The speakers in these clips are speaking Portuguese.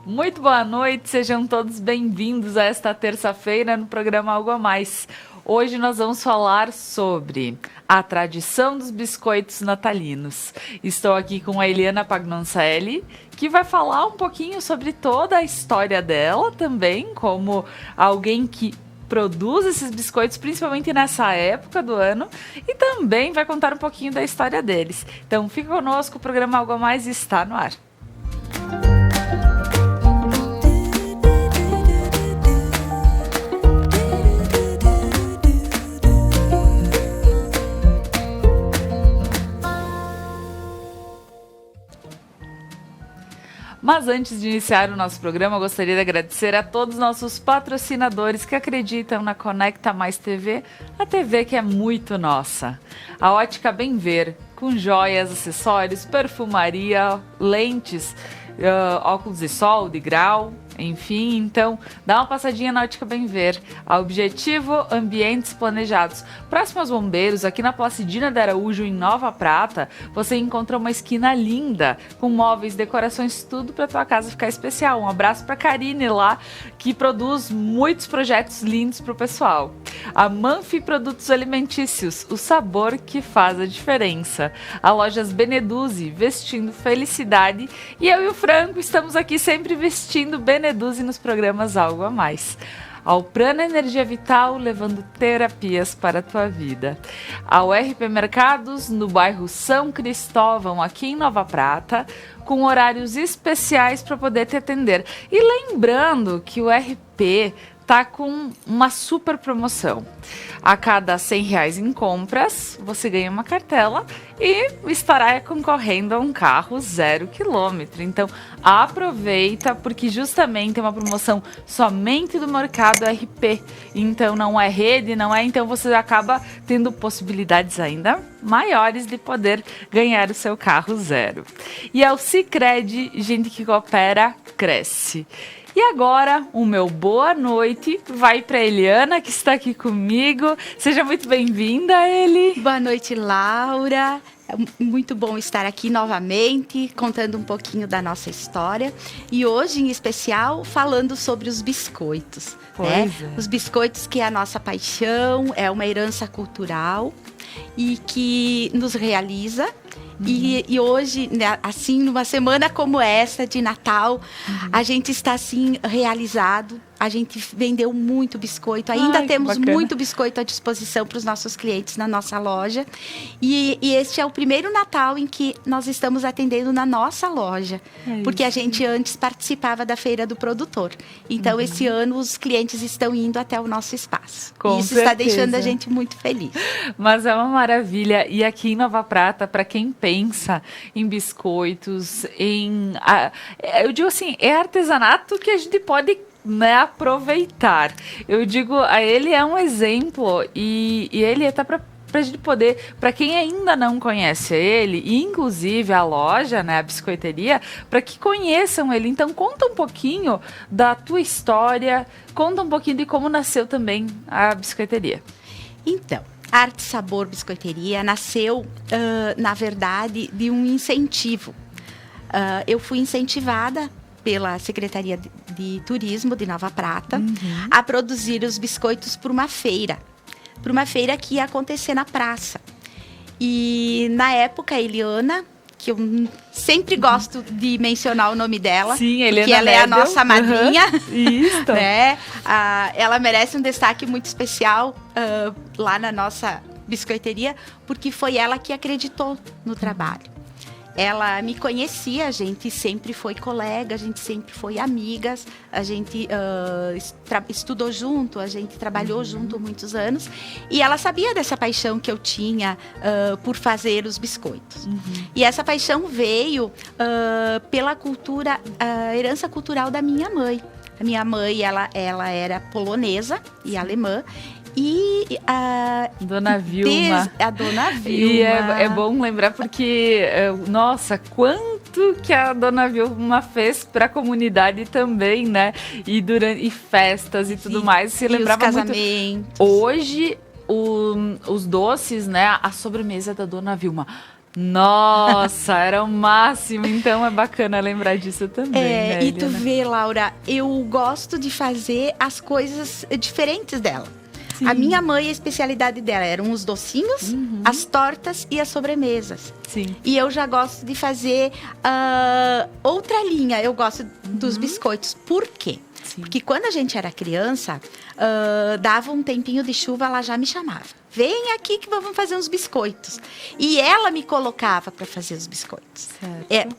Muito boa noite, sejam todos bem-vindos a esta terça-feira no programa Algo a Mais. Hoje nós vamos falar sobre a tradição dos biscoitos natalinos. Estou aqui com a Eliana Pagnoncelli, que vai falar um pouquinho sobre toda a história dela também, como alguém que produz esses biscoitos, principalmente nessa época do ano, e também vai contar um pouquinho da história deles. Então fica conosco, o programa Algo a Mais está no ar. Mas antes de iniciar o nosso programa, eu gostaria de agradecer a todos os nossos patrocinadores que acreditam na Conecta Mais TV, a TV que é muito nossa. A Ótica Bem Ver, com joias, acessórios, perfumaria, lentes, óculos de sol, de grau, enfim, então dá uma passadinha na Ótica Bem Ver. A Objetivo Ambientes Planejados. Próximo aos bombeiros, aqui na Placidina de Araújo, em Nova Prata, você encontra uma esquina linda, com móveis, decorações, tudo para tua casa ficar especial. Um abraço para Karine lá, que produz muitos projetos lindos para o pessoal. A Manfi Produtos Alimentícios, o sabor que faz a diferença. A Lojas Beneduzzi, vestindo felicidade. E eu e o Franco estamos aqui sempre vestindo Beneduzzi nos programas Algo a Mais. Ao Prana Energia Vital, levando terapias para a tua vida. Ao RP Mercados, no bairro São Cristóvão, aqui em Nova Prata, com horários especiais para poder te atender. E lembrando que o RP tá com uma super promoção. A cada R$100 em compras, você ganha uma cartela e estará concorrendo a um carro 0 km. Então, aproveita, porque justamente é uma promoção somente do mercado RP. Então, não é rede, não é... Então, você acaba tendo possibilidades ainda maiores de poder ganhar o seu carro zero. E ao Sicredi, gente que coopera, cresce. E agora, o meu boa noite vai para Eliana, que está aqui comigo. Seja muito bem-vinda, Eli. Boa noite, Laura. É muito bom estar aqui novamente, contando um pouquinho da nossa história. E hoje, em especial, falando sobre os biscoitos. Pois é. Os biscoitos que é a nossa paixão, é uma herança cultural e que nos realiza. E hoje, né, assim, numa semana como essa de Natal, a gente está assim realizado. A gente vendeu muito biscoito. Ainda temos muito biscoito à disposição para os nossos clientes na nossa loja. E este é o primeiro Natal em que nós estamos atendendo na nossa loja. Porque a gente antes participava da Feira do Produtor. Então, esse ano, os clientes estão indo até o nosso espaço. Com Isso certeza. está deixando a gente muito feliz. Mas é uma maravilha. E aqui em Nova Prata, para quem pensa em biscoitos, eu digo assim, é artesanato que a gente pode, né, aproveitar. Eu digo, ele é um exemplo e ele está para a gente poder, para quem ainda não conhece ele, e inclusive a loja, né, a biscoiteria, para que conheçam ele. Então, conta um pouquinho da tua história, conta um pouquinho de como nasceu também a biscoiteria. Então, a Arte Sabor Biscoiteria nasceu, na verdade, de um incentivo. Eu fui incentivada pela Secretaria de Turismo de Nova Prata a produzir os biscoitos para uma feira que ia acontecer na praça. E na época, a Eliana, que eu sempre gosto de mencionar o nome dela, sim, Eliana, porque ela é a nossa madrinha, Isso. né? Ela merece um destaque muito especial lá na nossa biscoiteria, porque foi ela que acreditou no trabalho. Ela me conhecia, a gente sempre foi colega, a gente sempre foi amigas, a gente estudou junto, a gente trabalhou junto muitos anos. E ela sabia dessa paixão que eu tinha por fazer os biscoitos. E essa paixão veio pela cultura, herança cultural da minha mãe. A minha mãe, ela era polonesa e alemã. E a Dona Vilma. A Dona Vilma. E é bom lembrar porque, nossa, quanto que a Dona Vilma fez para a comunidade também, né? E festas e tudo mais. Se lembrava os casamentos. Muito. Hoje, os doces, né? A sobremesa da Dona Vilma. Nossa, era o máximo, então é bacana lembrar disso também, né, E tu Eliana? vê, Laura, eu gosto de fazer as coisas diferentes dela. Sim. A minha mãe, a especialidade dela eram os docinhos, as tortas e as sobremesas. Sim. E eu já gosto de fazer outra linha. Eu gosto dos biscoitos. Por quê? Sim. Porque quando a gente era criança, dava um tempinho de chuva, ela já me chamava. Vem aqui que vamos fazer uns biscoitos. E ela me colocava para fazer os biscoitos.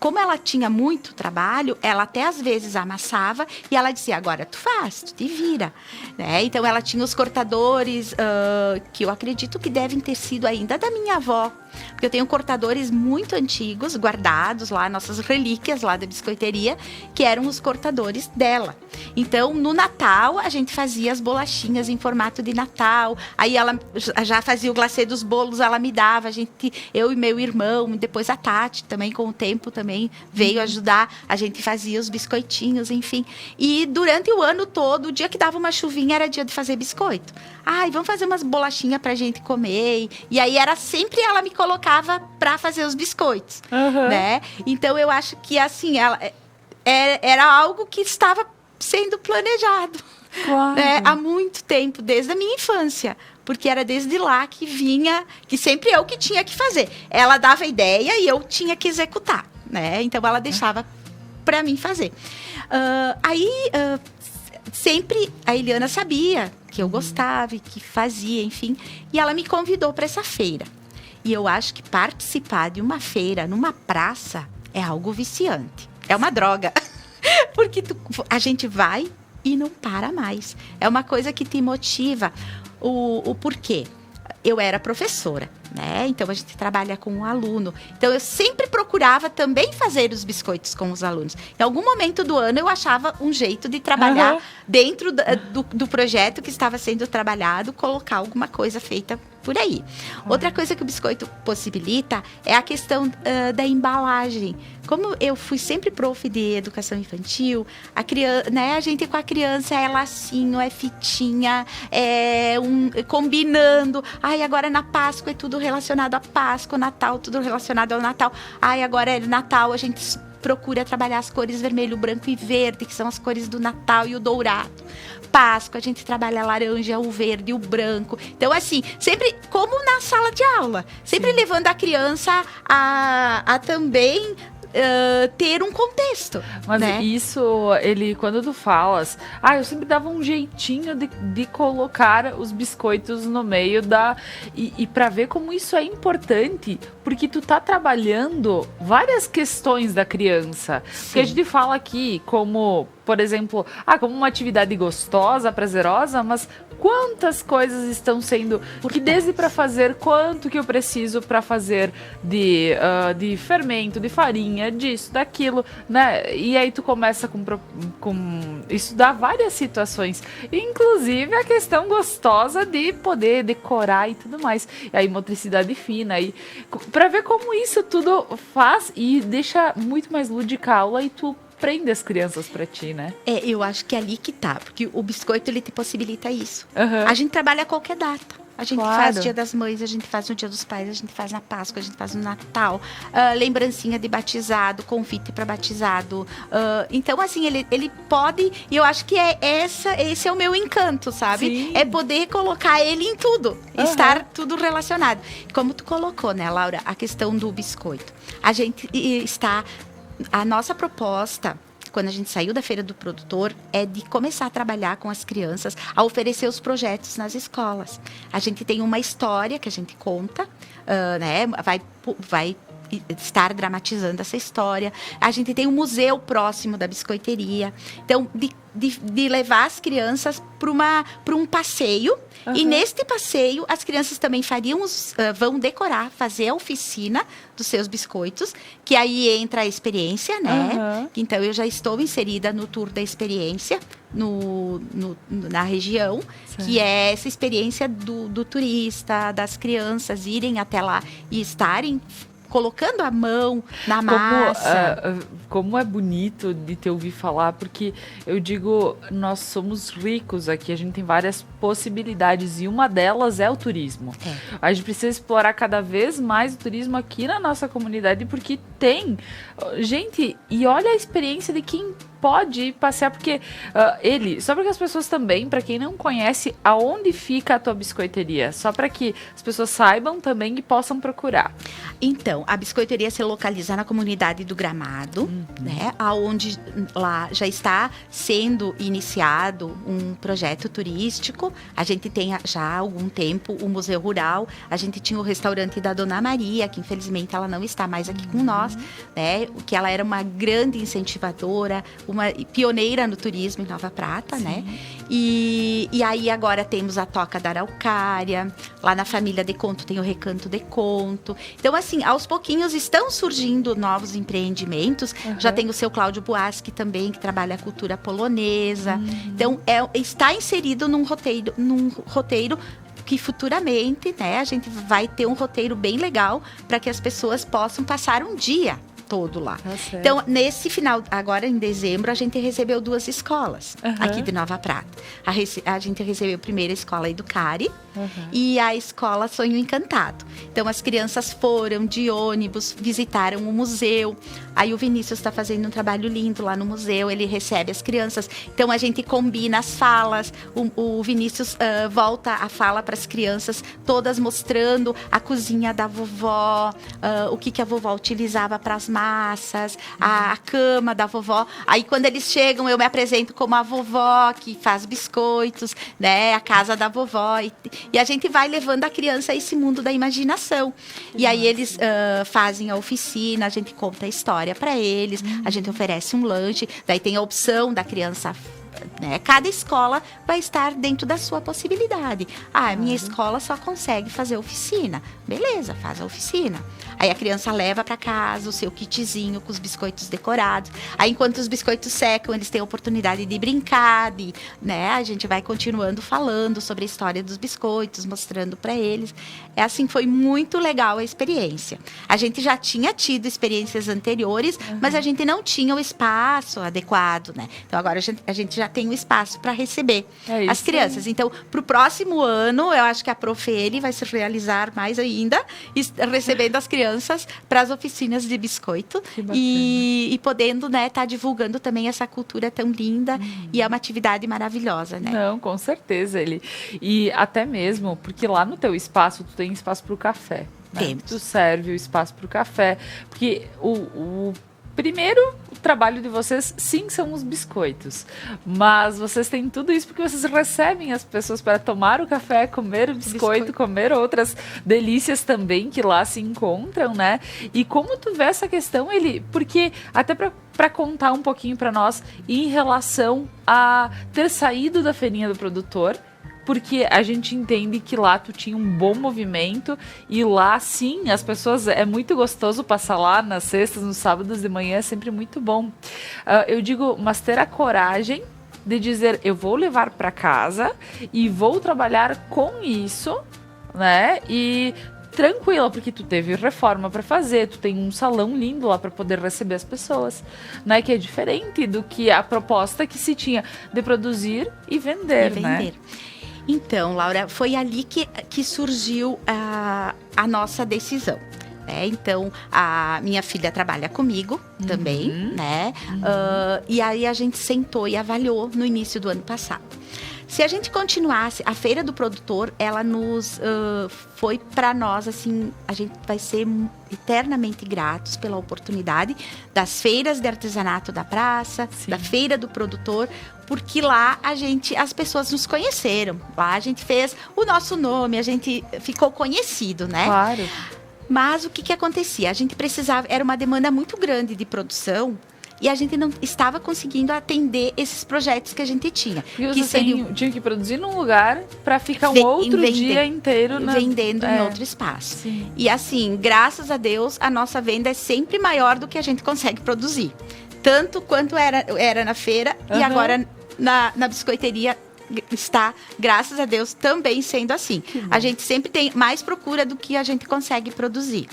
Como ela tinha muito trabalho, ela até às vezes amassava e ela dizia, agora tu faz, tu te vira. Né? Então ela tinha os cortadores, que eu acredito que devem ter sido ainda da minha avó. Porque eu tenho cortadores muito antigos, guardados lá, nossas relíquias lá da biscoiteria, que eram os cortadores dela. Então, no Natal, a gente fazia as bolachinhas em formato de Natal. Aí ela já fazia o glacê dos bolos, ela me dava. Eu e meu irmão, depois a Tati também, com o tempo, também veio ajudar. A gente fazia os biscoitinhos, enfim. E durante o ano todo, o dia que dava uma chuvinha, era dia de fazer biscoito. Ai, vamos fazer umas bolachinhas pra gente comer. E aí, era sempre ela me colocava para fazer os biscoitos, né? Então eu acho que assim era algo que estava sendo planejado, Claro. né? Há muito tempo, desde a minha infância, porque era desde lá que vinha, que sempre eu que tinha que fazer. Ela dava a ideia e eu tinha que executar, né? Então ela deixava para mim fazer. Sempre a Eliana sabia que eu gostava e que fazia, enfim, e ela me convidou para essa feira. E eu acho que participar de uma feira numa praça é algo viciante. É uma droga. Porque a gente vai e não para mais. É uma coisa que te motiva. O porquê? Eu era professora, né? Então a gente trabalha com um aluno. Então eu sempre procurava também fazer os biscoitos com os alunos. Em algum momento do ano eu achava um jeito de trabalhar dentro do projeto que estava sendo trabalhado, colocar alguma coisa feita por aí. Outra coisa que o biscoito possibilita é a questão da embalagem. Como eu fui sempre prof de educação infantil, a gente com a criança é lacinho, é fitinha, combinando. Ai, agora na Páscoa é tudo relacionado à Páscoa, Natal, tudo relacionado ao Natal. Ai, agora é Natal, a gente procura trabalhar as cores vermelho, branco e verde, que são as cores do Natal e o dourado. Páscoa, a gente trabalha a laranja, o verde, o branco. Então, assim, sempre como na sala de aula, sempre levando a criança a também ter um contexto. Mas né? isso, quando tu falas, eu sempre dava um jeitinho de colocar os biscoitos no meio e para ver como isso é importante, porque tu tá trabalhando várias questões da criança. Sim. Porque a gente fala aqui como, por exemplo, como uma atividade gostosa, prazerosa, mas quantas coisas estão sendo que desde para fazer, quanto que eu preciso para fazer de fermento, de farinha, disso, daquilo, né? E aí tu começa com estudar várias situações, inclusive a questão gostosa de poder decorar e tudo mais. E aí motricidade fina, e para ver como isso tudo faz e deixa muito mais lúdica a aula e tu prende as crianças pra ti, né? Eu acho que é ali que tá, porque o biscoito ele te possibilita isso. A gente trabalha a qualquer data. A gente faz Dia das Mães, a gente faz no Dia dos Pais, a gente faz na Páscoa, a gente faz no Natal, lembrancinha de batizado, convite para batizado. Então, assim, ele pode, e eu acho que esse é o meu encanto, sabe? Sim. É poder colocar ele em tudo, estar tudo relacionado. Como tu colocou, né, Laura, a questão do biscoito. A nossa proposta, quando a gente saiu da Feira do Produtor, é de começar a trabalhar com as crianças, a oferecer os projetos nas escolas. A gente tem uma história que a gente conta, né? Vai estar dramatizando essa história. A gente tem um museu próximo da biscoiteria. Então, de levar as crianças para um passeio. E neste passeio, as crianças também vão decorar, fazer a oficina dos seus biscoitos, que aí entra a experiência, né? Então, eu já estou inserida no Tour da Experiência, na região, certo. Que é essa experiência do turista, das crianças irem até lá e estarem colocando a mão na massa. Como é bonito de te ouvir falar, porque eu digo, nós somos ricos aqui, a gente tem várias possibilidades e uma delas é o turismo. A gente precisa explorar cada vez mais o turismo aqui na nossa comunidade, porque tem gente, e olha a experiência de quem pode ir passear, porque só para que as pessoas também, para quem não conhece, aonde fica a tua biscoiteria, só para que as pessoas saibam também e possam procurar. Então, a biscoiteria se localiza na comunidade do Gramado, né, aonde lá já está sendo iniciado um projeto turístico. A gente tem já há algum tempo o Museu Rural, a gente tinha o restaurante da Dona Maria, que infelizmente ela não está mais aqui com nós, né, que ela era uma grande incentivadora, uma pioneira no turismo em Nova Prata, né? E aí agora temos a Toca da Araucária, lá na família de Conto tem o Recanto de Conto. Então, assim, aos pouquinhos estão surgindo novos empreendimentos. Já tem o seu Cláudio Buarque também, que trabalha a cultura polonesa. Então, está inserido num roteiro que futuramente, né, a gente vai ter um roteiro bem legal para que as pessoas possam passar um dia todo lá. Então, nesse final, agora em dezembro, a gente recebeu 2 escolas aqui de Nova Prata. A gente recebeu a primeira escola Educare e a escola Sonho Encantado. Então, as crianças foram de ônibus, visitaram o museu. Aí o Vinícius está fazendo um trabalho lindo lá no museu, ele recebe as crianças. Então, a gente combina as falas. O Vinícius volta a fala para as crianças, todas mostrando a cozinha da vovó, o que a vovó utilizava para as massas, a cama da vovó. Aí, quando eles chegam, eu me apresento como a vovó que faz biscoitos, né? A casa da vovó. E a gente vai levando a criança a esse mundo da imaginação. E aí, eles fazem a oficina, a gente conta a história para eles, a gente oferece um lanche, daí tem a opção da criança, né? Cada escola vai estar dentro da sua possibilidade. Minha escola só consegue fazer oficina. Beleza, faz a oficina. Aí a criança leva para casa o seu kitzinho com os biscoitos decorados. Aí, enquanto os biscoitos secam, eles têm a oportunidade de brincar, né? A gente vai continuando falando sobre a história dos biscoitos, mostrando para eles. Assim, foi muito legal a experiência. A gente já tinha tido experiências anteriores, mas a gente não tinha o espaço adequado, né? Então, agora a gente já tem o espaço para receber as crianças. Então, para o próximo ano, eu acho que a Profele vai se realizar mais ainda, recebendo as crianças para as oficinas de biscoito e podendo, né, tá divulgando também essa cultura tão linda e é uma atividade maravilhosa, né? Não, com certeza, e até mesmo porque lá no teu espaço tu tem espaço para o café, né? Tu serve o espaço para o café, porque o primeiro, o trabalho de vocês, sim, são os biscoitos. Mas vocês têm tudo isso porque vocês recebem as pessoas para tomar o café, comer o biscoito, comer outras delícias também que lá se encontram, né? E como tu vê essa questão, porque até para contar um pouquinho para nós em relação a ter saído da feirinha do produtor, porque a gente entende que lá tu tinha um bom movimento e lá, sim, as pessoas... É muito gostoso passar lá nas sextas, nos sábados de manhã, é sempre muito bom. Eu digo, mas ter a coragem de dizer, eu vou levar para casa e vou trabalhar com isso, né? E tranquila, porque tu teve reforma para fazer, tu tem um salão lindo lá para poder receber as pessoas, né? Que é diferente do que a proposta que se tinha de produzir e vender, né? Então, Laura, foi ali que surgiu a nossa decisão. Então, a minha filha trabalha comigo também, né? E aí a gente sentou e avaliou no início do ano passado. Se a gente continuasse, a Feira do Produtor, ela foi para nós, assim, a gente vai ser eternamente gratos pela oportunidade das feiras de artesanato da praça, da Feira do Produtor, porque lá as pessoas nos conheceram. Lá a gente fez o nosso nome, a gente ficou conhecido, né? Claro. Mas o que acontecia? A gente precisava, era uma demanda muito grande de produção, e a gente não estava conseguindo atender esses projetos que a gente tinha. E você tinha que produzir num lugar para ficar um outro dia inteiro vendendo em outro espaço. Sim. E assim, graças a Deus, a nossa venda é sempre maior do que a gente consegue produzir. Tanto quanto era na feira e agora na biscoiteria está, graças a Deus, também sendo assim. A gente sempre tem mais procura do que a gente consegue produzir.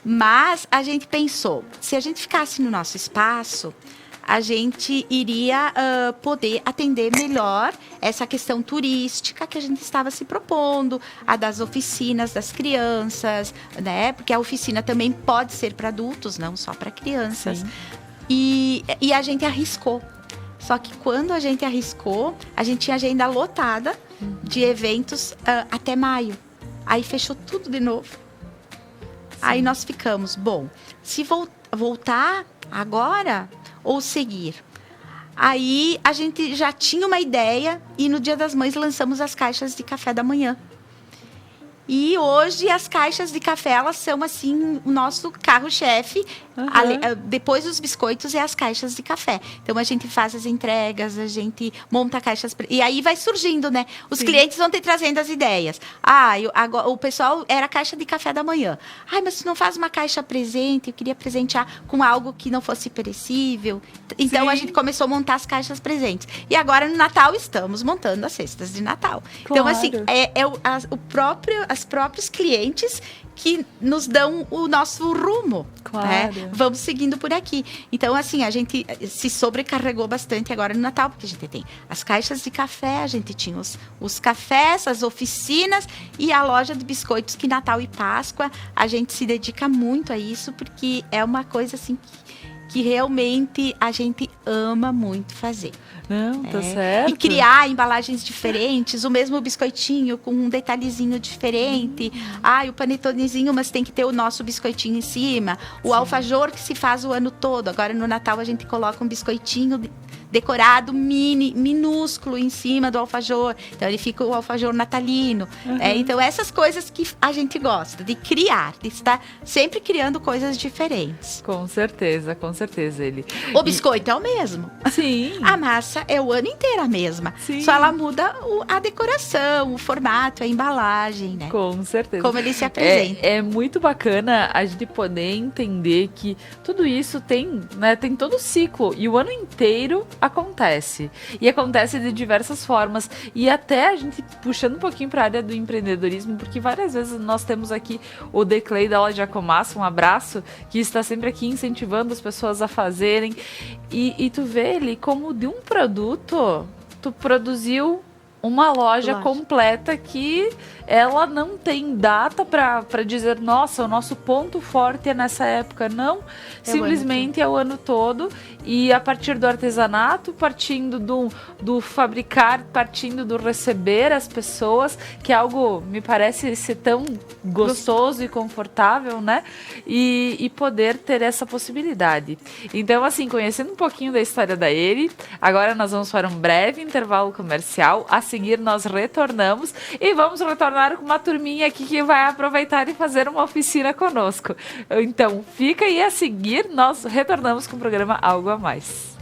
Mas a gente pensou, se a gente ficasse no nosso espaço, a gente iria poder atender melhor essa questão turística que a gente estava se propondo, a das oficinas das crianças, né? Porque a oficina também pode ser para adultos, não só para crianças. E a gente arriscou. Só que quando a gente arriscou, a gente tinha agenda lotada de eventos até maio. Aí fechou tudo de novo. Sim. Aí nós ficamos, bom, se voltar agora ou seguir? Aí a gente já tinha uma ideia e no Dia das Mães lançamos as caixas de café da manhã. E hoje as caixas de café, elas são assim, o nosso carro-chefe. Depois dos biscoitos é as caixas de café. Então a gente faz as entregas, a gente monta caixas. E aí vai surgindo, né? Os clientes vão te trazendo as ideias. Agora, o pessoal era caixa de café da manhã. Mas tu não faz uma caixa presente? Eu queria presentear com algo que não fosse perecível. Então a gente começou a montar as caixas presentes. E agora no Natal estamos montando as cestas de Natal. Claro. Então, assim, os próprios clientes que nos dão o nosso rumo. Claro. Né? Vamos seguindo por aqui. Então, assim, a gente se sobrecarregou bastante agora no Natal, porque a gente tem as caixas de café, a gente tinha os cafés, as oficinas e a loja de biscoitos, que Natal e Páscoa a gente se dedica muito a isso, porque é uma coisa assim que realmente a gente ama muito fazer. Não, tá certo. E criar embalagens diferentes, o mesmo biscoitinho com um detalhezinho diferente. O panetonezinho, mas tem que ter o nosso biscoitinho em cima. O alfajor que se faz o ano todo. Agora no Natal a gente coloca um biscoitinho decorado minúsculo em cima do alfajor. Então ele fica o alfajor natalino. Então essas coisas que a gente gosta de criar, de estar sempre criando coisas diferentes. Com certeza, ele. O biscoito é o mesmo. Sim. A massa é o ano inteiro a mesma. Sim. Só ela muda a decoração, o formato, a embalagem, né? Com certeza. Como ele se apresenta. É muito bacana a gente poder entender que tudo isso tem todo o ciclo. E o ano inteiro acontece. E acontece de diversas formas. E até a gente puxando um pouquinho para a área do empreendedorismo, porque várias vezes nós temos aqui o Declay da Loja Comassa, um abraço, que está sempre aqui incentivando as pessoas a fazerem. E tu vê ele como de um produto, tu produziu uma loja completa que ela não tem data para dizer, nossa, o nosso ponto forte é nessa época. Não, simplesmente é o ano todo. E a partir do artesanato, partindo do fabricar, partindo do receber as pessoas, que é algo, me parece ser tão gostoso e confortável, né? E poder ter essa possibilidade. Então, assim, conhecendo um pouquinho da história da Eri, agora nós vamos para um breve intervalo comercial. A seguir, nós retornamos e vamos retornar com uma turminha aqui que vai aproveitar e fazer uma oficina conosco. Então, fica aí, a seguir, nós retornamos com o programa Algo a Mais.